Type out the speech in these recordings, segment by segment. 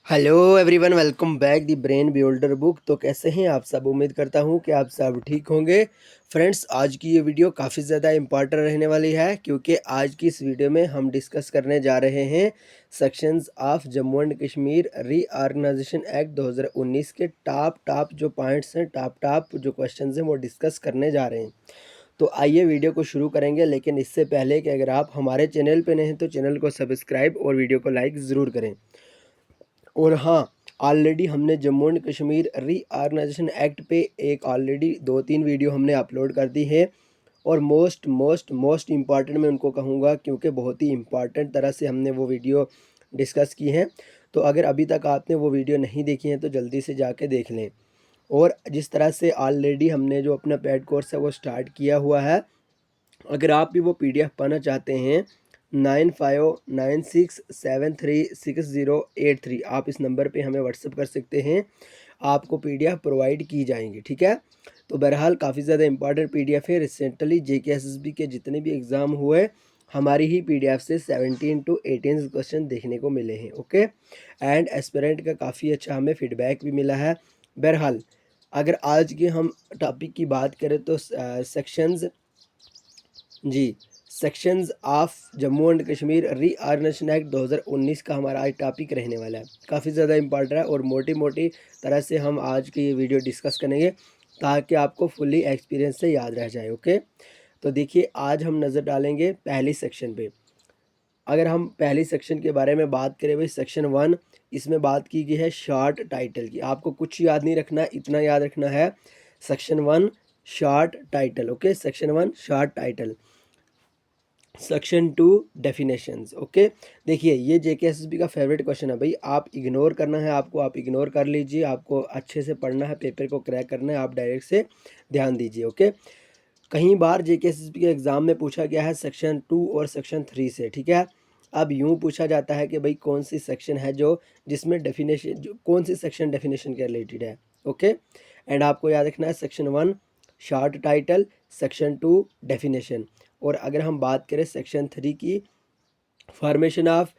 Hello everyone, welcome back the brain builder book. तो कैसे हैं आप सब? उम्मीद करता हूं कि आप सब ठीक होंगे। फ्रेंड्स, आज की ये वीडियो काफ़ी ज़्यादा इम्पॉर्टेंट रहने वाली है क्योंकि आज की इस वीडियो में हम डिस्कस करने जा रहे हैं sections of Jammu and Kashmir reorganisation act 2019 के टॉप जो पॉइंट्स हैं, टॉप जो क्वेश्चन हैं वो डिस्कस करने जा रहे हैं। तो आइए वीडियो को शुरू करेंगे, लेकिन इससे पहले कि अगर आप हमारे चैनल पर नए हैं तो चैनल को सब्सक्राइब और वीडियो को लाइक ज़रूर करें। और हाँ, ऑलरेडी हमने Jammu and Kashmir reorganisation act पे एक ऑलरेडी 2-3 वीडियो हमने अपलोड कर दी है और मोस्ट इम्पॉर्टेंट मैं उनको कहूँगा क्योंकि बहुत ही इम्पॉर्टेंट तरह से हमने वो वीडियो डिस्कस की हैं। तो अगर अभी तक आपने वो वीडियो नहीं देखी है तो जल्दी से जाके देख लें। और जिस तरह से ऑलरेडी हमने जो अपना पेड कोर्स है वो स्टार्ट किया हुआ है, अगर आप भी वो पीडीएफ पाना चाहते हैं 9596736083 आप इस नंबर पे हमें व्हाट्सअप कर सकते हैं, आपको पीडीएफ प्रोवाइड की जाएंगी। ठीक है, तो बहरहाल काफ़ी ज़्यादा इंपॉर्टेंट पीडीएफ है। रिसेंटली जेकेएसएसबी के जितने भी एग्ज़ाम हुए हमारी ही पीडीएफ से 17 to 18 क्वेश्चन देखने को मिले हैं। ओके, एंड एस्पिरेंट का काफ़ी अच्छा हमें फीडबैक भी मिला है। बहरहाल अगर आज के हम टॉपिक की बात करें तो sections of Jammu and Kashmir reorganisation act 2019 का हमारा आज टॉपिक रहने वाला है। काफ़ी ज़्यादा इंपॉर्टेंट है और मोटी तरह से हम आज की ये वीडियो डिस्कस करेंगे ताकि आपको फुली एक्सपीरियंस से याद रह जाए। ओके, तो देखिए आज हम नज़र डालेंगे पहली सेक्शन पे। अगर हम पहली सेक्शन के बारे में बात करें भाई, सेक्शन 1, इसमें बात की गई है शॉर्ट टाइटल की। आपको कुछ याद नहीं रखना, इतना याद रखना है, section 1 short title. Okay, section 1 short title. Section 2 definitions. Okay, देखिए ये जेकेएसएसबी का फेवरेट क्वेश्चन है भाई, आप इग्नोर करना है, आपको आप इग्नोर कर लीजिए, आपको अच्छे से पढ़ना है, पेपर को क्रैक करना है, आप डायरेक्ट से ध्यान दीजिए। ओके, कई बार जेकेएसएसबी के एग्ज़ाम में पूछा गया है सेक्शन 2 और सेक्शन 3 से। ठीक है, अब यूँ पूछा जाता है कि भाई कौन सी सेक्शन है जो जिसमें डेफिनेशन कौन सी सेक्शन डेफिनेशन के रिलेटेड है। ओके, एंड आपको याद रखना है section 1 short title, section 2 definition. और अगर हम बात करें सेक्शन 3 की, formation of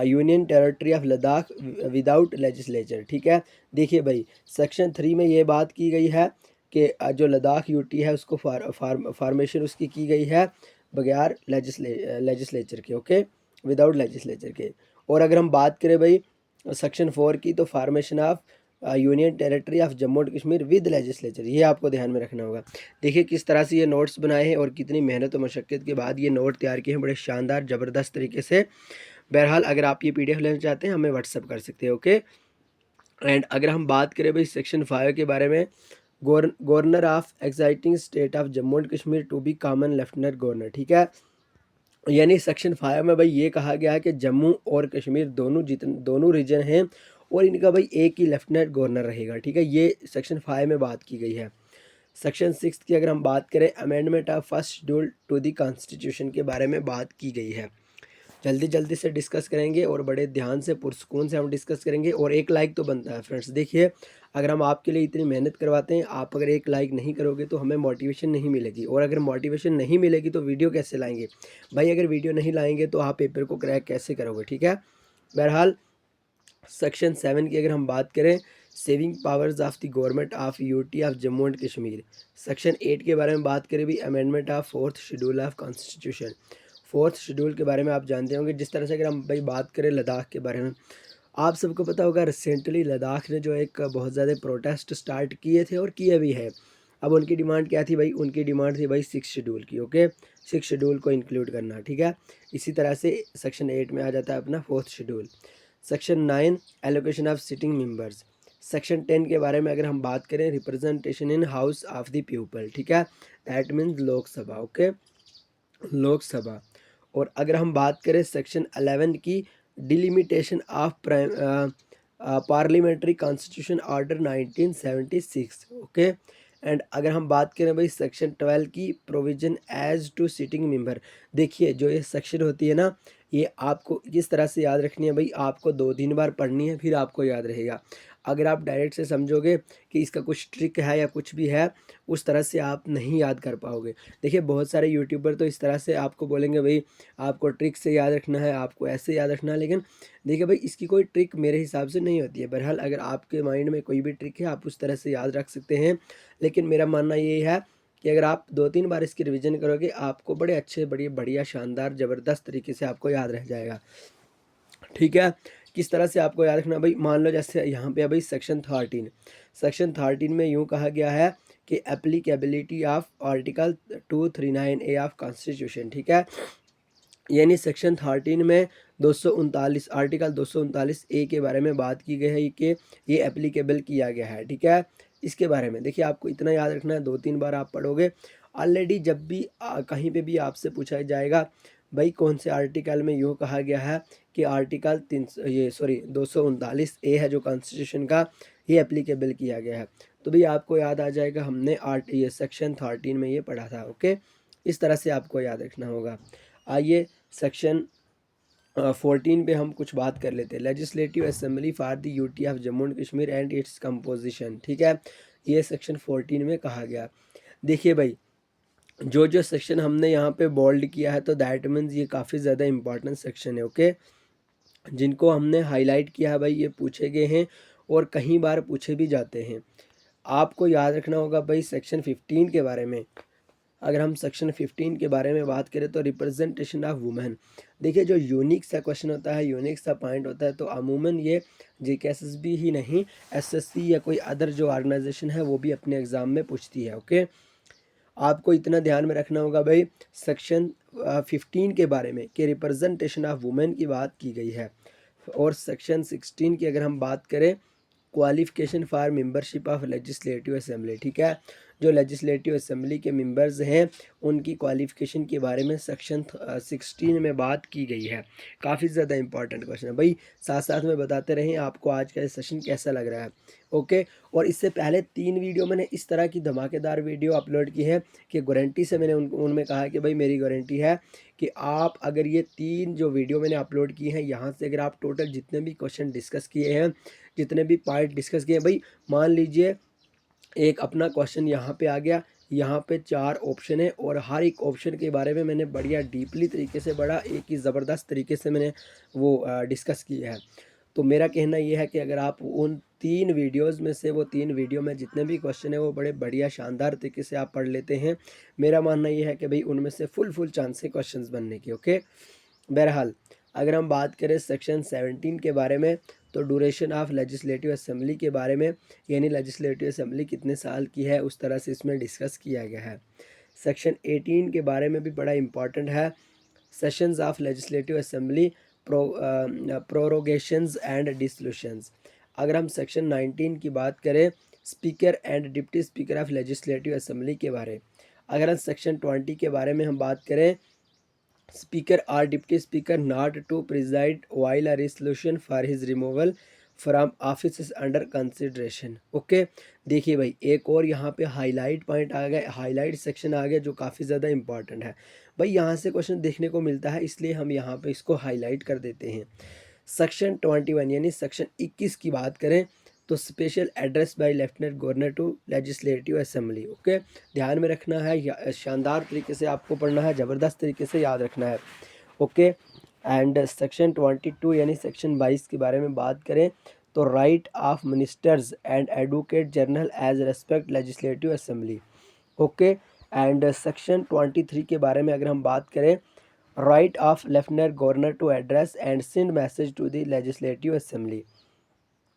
union territory of Ladakh without legislature. ठीक है, देखिए भाई सेक्शन 3 में ये बात की गई है कि जो लद्दाख यूटी है उसको फॉर्मेशन उसकी की गई है बगैर लेजिस्लेचर के। ओके, विदाउट लेजिस्लेचर के। और अगर हम बात करें भाई सेक्शन 4 की, तो formation of union territory of Jammu and Kashmir with legislature, ये आपको ध्यान में रखना होगा। देखिए किस तरह से ये नोट्स बनाए हैं और कितनी मेहनत और मशक्क़त के बाद ये नोट तैयार किए हैं, बड़े शानदार ज़बरदस्त तरीके से। बहरहाल अगर आप ये पीडीएफ लेना चाहते हैं हमें व्हाट्सअप कर सकते हैं। ओके, एंड अगर हम बात करें भाई सेक्शन 5 के बारे में, governor of exciting state of Jammu and Kashmir to be common lieutenant governor. ठीक है, यानी सेक्शन 5 में भाई ये कहा गया है कि जम्मू और कश्मीर दोनों रीजन हैं और इनका भाई एक ही लेफ्टिनेंट गवर्नर रहेगा। ठीक है, ये सेक्शन 5 में बात की गई है। सेक्शन 6 की अगर हम बात करें, amendment of first schedule to the constitution के बारे में बात की गई है। जल्दी से डिस्कस करेंगे और बड़े ध्यान से पुरसकून से हम डिस्कस करेंगे और एक लाइक तो बनता है फ्रेंड्स। देखिए अगर हम आपके लिए इतनी मेहनत करवाते हैं, आप अगर एक लाइक नहीं करोगे तो हमें मोटिवेशन नहीं मिलेगी, और अगर मोटिवेशन नहीं मिलेगी तो वीडियो कैसे लाएंगे भाई? अगर वीडियो नहीं लाएंगे तो आप पेपर को क्रैक कैसे करोगे? ठीक है, बहरहाल सेक्शन 7 की अगर हम बात करें, saving powers of the government of UT of Jammu and Kashmir. Section 8 के बारे में बात करें भी, amendment of 4th schedule of constitution. 4th schedule के बारे में आप जानते होंगे। जिस तरह से अगर हम भाई बात करें लद्दाख के बारे में, आप सबको पता होगा रिसेंटली लद्दाख ने जो एक बहुत ज़्यादा प्रोटेस्ट स्टार्ट किए थे और किए भी है। अब उनकी डिमांड क्या थी भाई? उनकी डिमांड थी भाई 6 शेड्यूल की। ओके, 6 शेड्यूल को इंक्लूड करना। ठीक है, इसी तरह से सेक्शन 8 में आ जाता है अपना 4th schedule. Section 9 allocation of sitting members. Section 10 के बारे में अगर हम बात करें, representation in house of the people. ठीक है, that means Lok Sabha. Okay, Lok Sabha. और अगर हम बात करें सेक्शन 11 की, delimitation of parliamentary constitution order 1976। Okay, and अगर हम बात करें भाई सेक्शन 12 की, provision as to sitting member. देखिए जो ये सेक्शन होती है ना, ये आपको किस तरह से याद रखनी है भाई, आपको 2-3 बार पढ़नी है फिर आपको याद रहेगा। अगर आप डायरेक्ट से समझोगे कि इसका कुछ ट्रिक है या कुछ भी है, उस तरह से आप नहीं याद कर पाओगे। देखिए बहुत सारे यूट्यूबर तो इस तरह से आपको बोलेंगे भाई आपको ट्रिक से याद रखना है, आपको ऐसे याद रखना है, लेकिन देखिए भाई इसकी कोई ट्रिक मेरे हिसाब से नहीं होती है। बहरहाल अगर आपके माइंड में कोई भी ट्रिक है आप उस तरह से याद रख सकते हैं, लेकिन मेरा मानना ये है कि अगर आप 2-3 बार इसकी रिवीजन करोगे आपको बड़े अच्छे, बड़ी बढ़िया, शानदार, ज़बरदस्त तरीके से आपको याद रह जाएगा। ठीक है? किस तरह से आपको याद रखना भाई, मान लो जैसे यहाँ पे है भाई सेक्शन 13। सेक्शन 13 में यूँ कहा गया है कि applicability of article 239 A of constitution. ठीक है? यानी सेक्शन 13 में 239 आर्टिकल 239 ए के बारे में बात की गई है कि ये एप्लीकेबल किया गया है। ठीक है? इसके बारे में देखिए आपको इतना याद रखना है, 2-3 बार आप पढ़ोगे ऑलरेडी। जब भी कहीं पे भी आपसे पूछा जाएगा भाई कौन से आर्टिकल में यूँ कहा गया है कि आर्टिकल 239 ए है जो कॉन्स्टिट्यूशन का, ये एप्लीकेबल किया गया है, तो भाई आपको याद आ जाएगा हमने ये सेक्शन 13 में ये पढ़ा था। ओके, इस तरह से आपको याद रखना होगा। आइए सेक्शन 14 पे हम कुछ बात कर लेते हैं। Legislative assembly for the UT of Jammu and Kashmir and its composition. ठीक है, ये सेक्शन 14 में कहा गया। देखिए भाई जो सेक्शन हमने यहाँ पे बोल्ड किया है तो दैट मीन्स ये काफ़ी ज़्यादा इंपॉर्टेंट सेक्शन है। ओके, जिनको हमने हाईलाइट किया है भाई ये पूछे गए हैं और कई बार पूछे भी जाते हैं। आपको याद रखना होगा भाई सेक्शन 15 के बारे में। अगर हम सेक्शन 15 के बारे में बात करें तो रिप्रेजेंटेशन ऑफ वुमेन। देखिए जो यूनिक सा क्वेश्चन होता है, यूनिक सा पॉइंट होता है, तो अमूमन ये जीकेएसएसबी ही नहीं, एसएससी या कोई अदर जो ऑर्गेनाइजेशन है वो भी अपने एग्ज़ाम में पूछती है। ओके, आपको इतना ध्यान में रखना होगा भाई सेक्शन 15 के बारे में कि रिप्रेजेंटेशन ऑफ वुमेन की बात की गई है। और सेक्शन 16 की अगर हम बात करें qualification for membership of legislative assembly. ठीक है, जो लेजिस्लेटिव असेंबली के मेंबर्स हैं उनकी क्वालिफ़िकेशन के बारे में सेक्शन 16 में बात की गई है। काफ़ी ज़्यादा इंपॉर्टेंट क्वेश्चन है भाई, साथ साथ में बताते रहें आपको आज का ये सेशन कैसा लग रहा है। ओके, और इससे पहले 3 वीडियो मैंने इस तरह की धमाकेदार वीडियो अपलोड की है कि गारंटी से मैंने उनमें कहा कि भाई मेरी गारंटी है कि आप अगर ये 3 जो वीडियो मैंने अपलोड की हैं यहाँ से अगर आप टोटल जितने भी क्वेश्चन डिस्कस किए हैं, जितने भी पार्ट डिस्कस किए भाई, मान लीजिए एक अपना क्वेश्चन यहाँ पे आ गया, यहाँ पे 4 ऑप्शन है और हर एक ऑप्शन के बारे में मैंने बढ़िया डीपली तरीके से, बड़ा एक ही ज़बरदस्त तरीके से मैंने वो डिस्कस किया है। तो मेरा कहना ये है कि अगर आप उन 3 वीडियोज़ में से वो 3 वीडियो में जितने भी क्वेश्चन है वो बड़े बढ़िया शानदार तरीके से आप पढ़ लेते हैं, मेरा मानना ये है कि भाई उनमें से फुल चांस है क्वेश्चंस बनने की। ओके, बहरहाल अगर हम बात करें सेक्शन 17 के बारे में तो ड्यूरेशन ऑफ लेजिस्लेटिव असेंबली के बारे में, यानी लेजिस्लेटिव असेंबली कितने साल की है उस तरह से इसमें डिस्कस किया गया है। सेक्शन 18 के बारे में भी बड़ा इंपॉर्टेंट है, sessions of legislative assembly, prorogations and dissolutions. अगर हम सेक्शन 19 की बात करें speaker and deputy speaker of legislative assembly के बारे, अगर हम सेक्शन 20 के बारे में हम बात करें स्पीकर और deputy speaker not to preside while a resolution for his removal from office is under consideration. Okay, देखिए भाई एक और यहाँ पे हाईलाइट पॉइंट आ गया, हाईलाइट सेक्शन आ गया जो काफ़ी ज़्यादा इंपॉर्टेंट है भाई, यहाँ से क्वेश्चन देखने को मिलता है इसलिए हम यहाँ पे इसको हाईलाइट कर देते हैं। सेक्शन 21 यानी सेक्शन 21 की बात करें तो special address by lieutenant governor to legislative assembly. Okay, ध्यान में रखना है, शानदार तरीके से आपको पढ़ना है, ज़बरदस्त तरीके से याद रखना है। ओके, एंड सेक्शन 22 यानी सेक्शन 22 के बारे में बात करें तो right of ministers and advocate general as respect legislative assembly. Okay, and section 23 के बारे में अगर हम बात करें right of lieutenant governor to address and send message to the legislative assembly.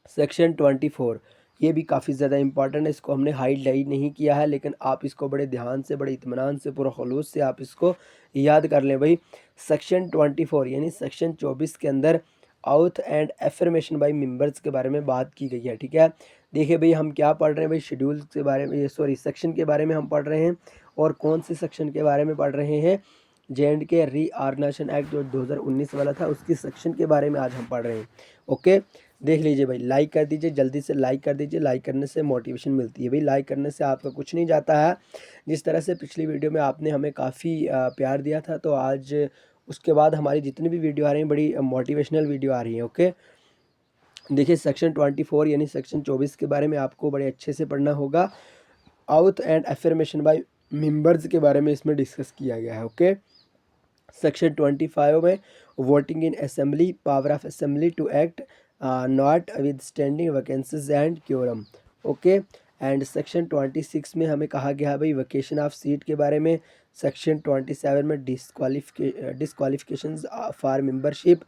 Section 24 ये भी काफ़ी ज़्यादा इंपॉर्टेंट है, इसको हमने हाईलाइट नहीं किया है लेकिन आप इसको बड़े ध्यान से, बड़े इत्मीनान से, पूरा खुलूस से आप इसको याद कर लें भाई। सेक्शन 24 यानी सेक्शन 24 के अंदर आउथ एंड एफर्मेशन बाई मेंबर्स के बारे में बात की गई है। ठीक है, देखिए भाई हम क्या पढ़ रहे हैं भाई, शेड्यूल के बारे में, सॉरी सेक्शन के बारे में हम पढ़ रहे हैं और कौन से सेक्शन के बारे में पढ़ रहे हैं, JNK रीऑर्गेनाइजेशन एक्ट जो 2019 वाला था उसकी सेक्शन के बारे में आज हम पढ़ रहे हैं। ओके, देख लीजिए भाई, लाइक कर दीजिए, जल्दी से लाइक कर दीजिए, लाइक करने से मोटिवेशन मिलती है भाई, लाइक करने से आपका कुछ नहीं जाता है। जिस तरह से पिछली वीडियो में आपने हमें काफ़ी प्यार दिया था तो आज उसके बाद हमारी जितनी भी वीडियो आ रही हैं बड़ी मोटिवेशनल वीडियो आ रही हैं। ओके, देखिए सेक्शन 24 यानी सेक्शन 24 के बारे में आपको बड़े अच्छे से पढ़ना होगा। आउथ एंड एफर्मेशन बाय मेंबर्स के बारे में इसमें डिस्कस किया गया है। ओके, सेक्शन 25 में voting in assembly, power of assembly to act not with standing vacancies and quorum. Okay, and section 26 में हमें कहा गया है भाई वैकेशन ऑफ सीट के बारे में। सेक्शन 27 में डिस्क्वालिफिकेशन फॉर मेंबरशिप।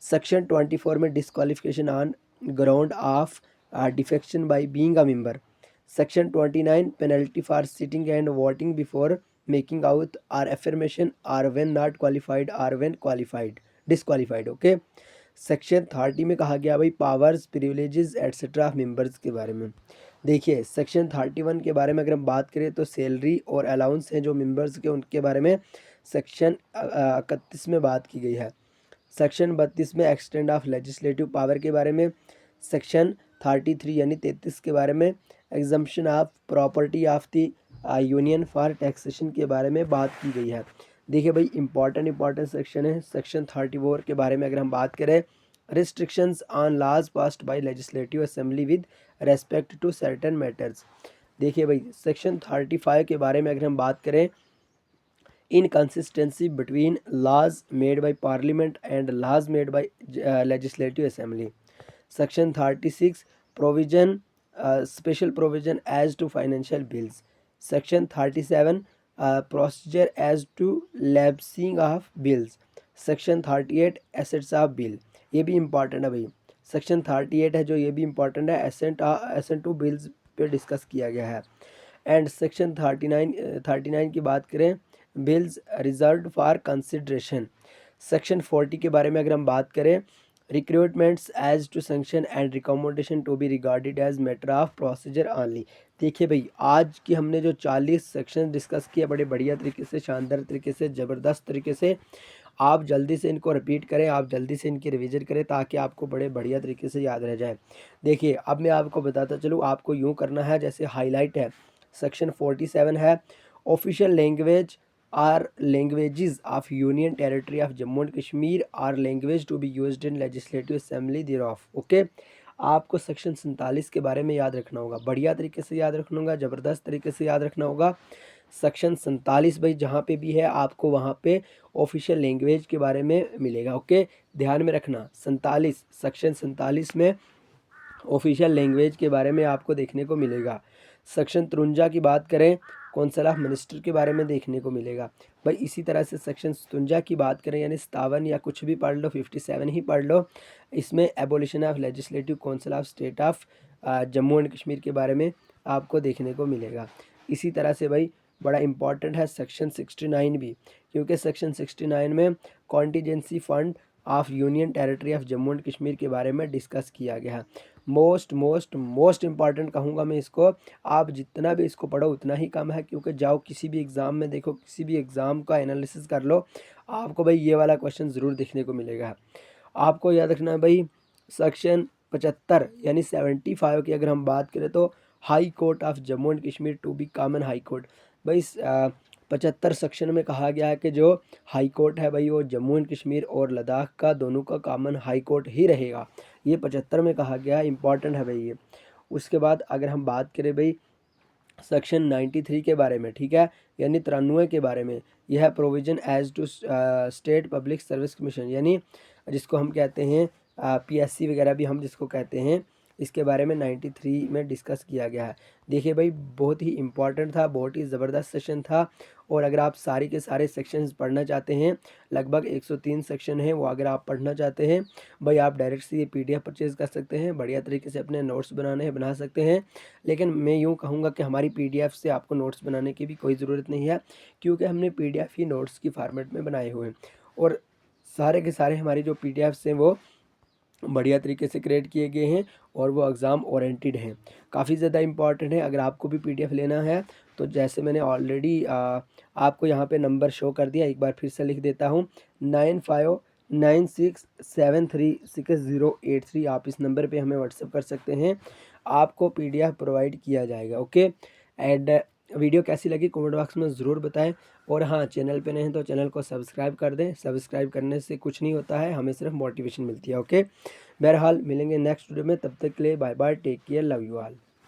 सेक्शन 24 में disqualification on ground of defection by being a member. Section 29 penalty for sitting and voting before making out or affirmation or when not qualified or when qualified disqualified. Okay, section 30 में कहा गया भाई powers privileges etcetera of members के बारे में। देखिए section 31 के बारे में अगर हम बात करें तो सैलरी और अलाउंस हैं जो मेंबर्स के उनके बारे में सेक्शन 31 में बात की गई है। सेक्शन 32 में एक्सटेंड ऑफ लेजिस्लेटिव पावर के बारे में। सेक्शन 33 यानी 33 के बारे में exemption of property of the union for taxation के बारे में बात की गई है। देखिए भाई इंपॉर्टेंट सेक्शन है। सेक्शन 34 के बारे में अगर हम बात करें restrictions on laws passed by legislative assembly with respect to certain matters. देखिए भाई सेक्शन 35 के बारे में अगर हम बात करें inconsistency between laws made by parliament and laws made by legislative assembly. Section 36 provision special provision as to financial bills. Section 37 procedure as to lapsing of bills. Section 38 assets of bill, ये भी important है भाई। Section 38 है जो ये भी important है, assent to bills पे डिस्कस किया गया है। एंड सेक्शन 39 की बात करें bills reserved for consideration. Section 40 के बारे में अगर हम बात करें recruitments as to sanction and recommendation to be regarded as matter of procedure only. देखिए भाई आज की हमने जो 40 सेक्शन डिस्कस किए बड़े बढ़िया तरीके से, शानदार तरीके से, ज़बरदस्त तरीके से, आप जल्दी से इनको रिपीट करें, आप जल्दी से इनकी रिवीजन करें ताकि आपको बड़े बढ़िया तरीके से याद रह जाए। देखिए अब मैं आपको बताता चलूँ, आपको यूँ करना है जैसे हाईलाइट है। सेक्शन 47 है official language or languages of union territory of Jammu and Kashmir or language to be used in legislative assembly thereof. Okay, आपको सेक्शन 47 के बारे में याद रखना होगा, बढ़िया तरीके से याद रखना होगा, ज़बरदस्त तरीके से याद रखना होगा। सेक्शन 47 भाई जहाँ पे भी है आपको वहाँ पे ऑफिशियल लैंग्वेज के बारे में मिलेगा। ओके, ध्यान में रखना 47 सेक्शन 47 में ऑफिशियल लैंग्वेज के बारे में आपको देखने को मिलेगा। सेक्शन 53 की बात करें कौंसिल ऑफ मिनिस्टर के बारे में देखने को मिलेगा भाई। इसी तरह से सेक्शन 57 की बात करें यानी 57 या कुछ भी पढ़ लो, 57 ही पढ़ लो, इसमें abolition of legislative council of state of Jammu and Kashmir के बारे में आपको देखने को मिलेगा। इसी तरह से भाई बड़ा इंपॉर्टेंट है सेक्शन 69 भी, क्योंकि सेक्शन 69 में contingency fund of union territory of Jammu and Kashmir के बारे में डिस्कस किया गया है। मोस्ट इम्पॉर्टेंट कहूँगा मैं इसको, आप जितना भी इसको पढ़ो उतना ही कम है, क्योंकि जाओ किसी भी एग्ज़ाम में देखो, किसी भी एग्ज़ाम का एनालिसिस कर लो, आपको भाई ये वाला क्वेश्चन ज़रूर देखने को मिलेगा। आपको याद रखना है भाई सेक्शन 75 यानी 75 की अगर हम बात करें तो high court of Jammu and Kashmir to be common high court. भाई 75 सेक्शन में कहा गया है कि जो हाई कोर्ट है भाई वो जम्मू एंड कश्मीर और लद्दाख का दोनों का कॉमन हाई कोर्ट ही रहेगा, ये 75 में कहा गया है, इंपॉर्टेंट है भाई ये। उसके बाद अगर हम बात करें भाई सेक्शन 93 के बारे में, ठीक है, यानी 93 के बारे में, यह है provision as to state public service commission, यानी जिसको हम कहते हैं PSC वगैरह भी हम जिसको कहते हैं, इसके बारे में 93 में डिस्कस किया गया है। देखिए भाई बहुत ही इम्पॉर्टेंट था, बहुत ही ज़बरदस्त सेशन था, और अगर आप सारे के सारे सेक्शंस पढ़ना चाहते हैं, लगभग 103 सेक्शन हैं, वो अगर आप पढ़ना चाहते हैं भाई आप डायरेक्ट से ये PDF परचेज़ कर सकते हैं, बढ़िया तरीके से अपने नोट्स बनाने हैं बना सकते हैं। लेकिन मैं यूँ कहूँगा कि हमारी PDF से आपको नोट्स बनाने की भी कोई ज़रूरत नहीं है, क्योंकि हमने PDF ही नोट्स की फॉर्मेट में बनाए हुए हैं, और सारे के सारे हमारी जो PDFs हैं वो बढ़िया तरीके से क्रिएट किए गए हैं, और वो एग्ज़ाम ओरिएंटेड हैं, काफ़ी ज़्यादा इंपॉर्टेंट है। अगर आपको भी PDF लेना है तो जैसे मैंने ऑलरेडी आपको यहाँ पे नंबर शो कर दिया, एक बार फिर से लिख देता हूँ 9596736083। आप इस नंबर पे हमें व्हाट्सएप कर सकते हैं, आपको PDF प्रोवाइड किया जाएगा। ओके, एंड वीडियो कैसी लगी कमेंट बॉक्स में ज़रूर बताएं। और हाँ, चैनल पे नए हैं तो चैनल को सब्सक्राइब कर दें। सब्सक्राइब करने से कुछ नहीं होता है, हमें सिर्फ मोटिवेशन मिलती है। ओके, बहरहाल मिलेंगे नेक्स्ट वीडियो में, तब तक के लिए bye bye, take care, love you all.